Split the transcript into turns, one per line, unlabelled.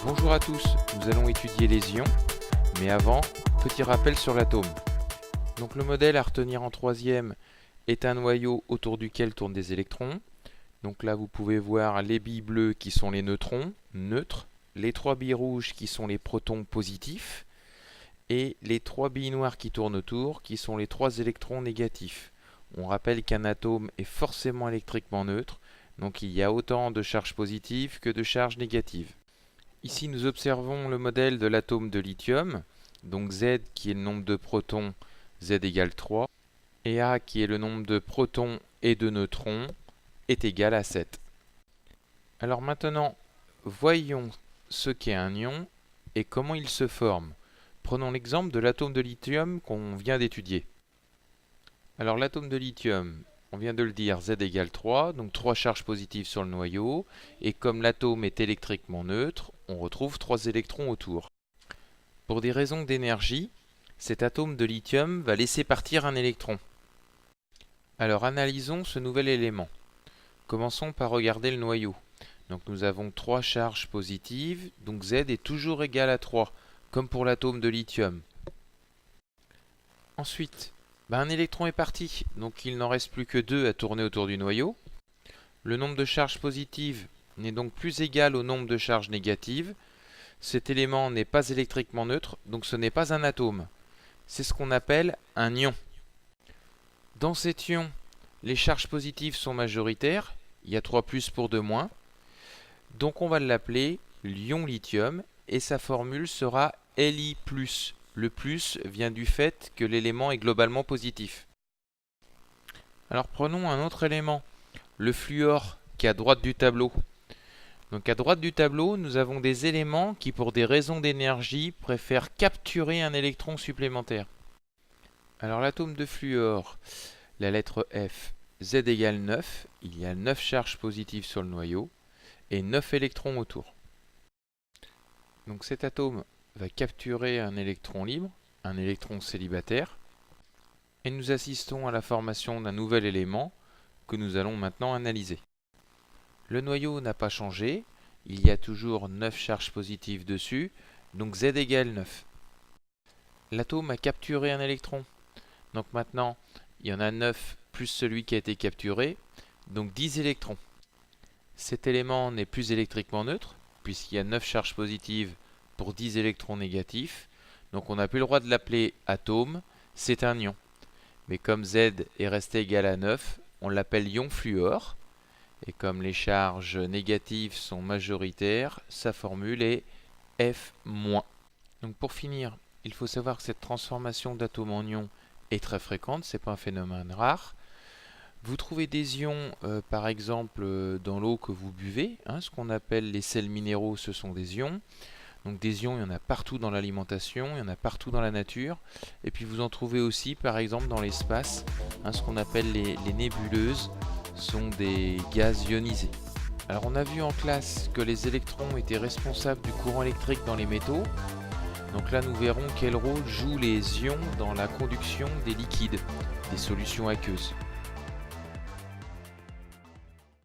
Bonjour à tous, nous allons étudier les ions, mais avant, petit rappel sur l'atome. Donc le modèle à retenir en troisième est un noyau autour duquel tournent des électrons. Donc là vous pouvez voir les billes bleues qui sont les neutrons, neutres, les 3 billes rouges qui sont les protons positifs, et les 3 billes noires qui tournent autour qui sont les 3 électrons négatifs. On rappelle qu'un atome est forcément électriquement neutre, donc il y a autant de charges positives que de charges négatives. Ici nous observons le modèle de l'atome de lithium, donc Z qui est le nombre de protons, Z égale 3, et A qui est le nombre de protons et de neutrons, est égal à 7. Alors maintenant, voyons ce qu'est un ion et comment il se forme. Prenons l'exemple de l'atome de lithium qu'on vient d'étudier. Alors l'atome de lithium, on vient de le dire, Z égale 3, donc 3 charges positives sur le noyau, et comme l'atome est électriquement neutre, on retrouve 3 électrons autour. Pour des raisons d'énergie, cet atome de lithium va laisser partir un électron. Alors analysons ce nouvel élément. Commençons par regarder le noyau. Donc nous avons 3 charges positives, donc Z est toujours égal à 3, comme pour l'atome de lithium. Ensuite, un électron est parti, donc il n'en reste plus que 2 à tourner autour du noyau. Le nombre de charges positives n'est donc plus égal au nombre de charges négatives. Cet élément n'est pas électriquement neutre, donc ce n'est pas un atome. C'est ce qu'on appelle un ion. Dans cet ion, les charges positives sont majoritaires, il y a 3 plus pour 2 moins. Donc on va l'appeler l'ion lithium et sa formule sera Li+. Le plus vient du fait que l'élément est globalement positif. Alors prenons un autre élément, le fluor qui est à droite du tableau. Donc à droite du tableau, nous avons des éléments qui pour des raisons d'énergie préfèrent capturer un électron supplémentaire. Alors l'atome de fluor, la lettre F, Z égale 9, il y a 9 charges positives sur le noyau et 9 électrons autour. Donc cet atome va capturer un électron libre, un électron célibataire, et nous assistons à la formation d'un nouvel élément que nous allons maintenant analyser. Le noyau n'a pas changé, il y a toujours 9 charges positives dessus, donc Z égale 9. L'atome a capturé un électron, donc maintenant il y en a 9 plus celui qui a été capturé, donc 10 électrons. Cet élément n'est plus électriquement neutre, puisqu'il y a 9 charges positives pour 10 électrons négatifs, donc on n'a plus le droit de l'appeler atome, c'est un ion. Mais comme Z est resté égal à 9, on l'appelle ion fluor, et comme les charges négatives sont majoritaires, sa formule est F-. Donc pour finir, il faut savoir que cette transformation d'atome en ion est très fréquente, ce n'est pas un phénomène rare. Vous trouvez des ions, par exemple, dans l'eau que vous buvez, ce qu'on appelle les sels minéraux, ce sont des ions. Donc des ions, il y en a partout dans l'alimentation, il y en a partout dans la nature. Et puis vous en trouvez aussi, par exemple, dans l'espace, ce qu'on appelle les nébuleuses, sont des gaz ionisés. Alors on a vu en classe que les électrons étaient responsables du courant électrique dans les métaux. Donc là nous verrons quel rôle jouent les ions dans la conduction des liquides, des solutions aqueuses.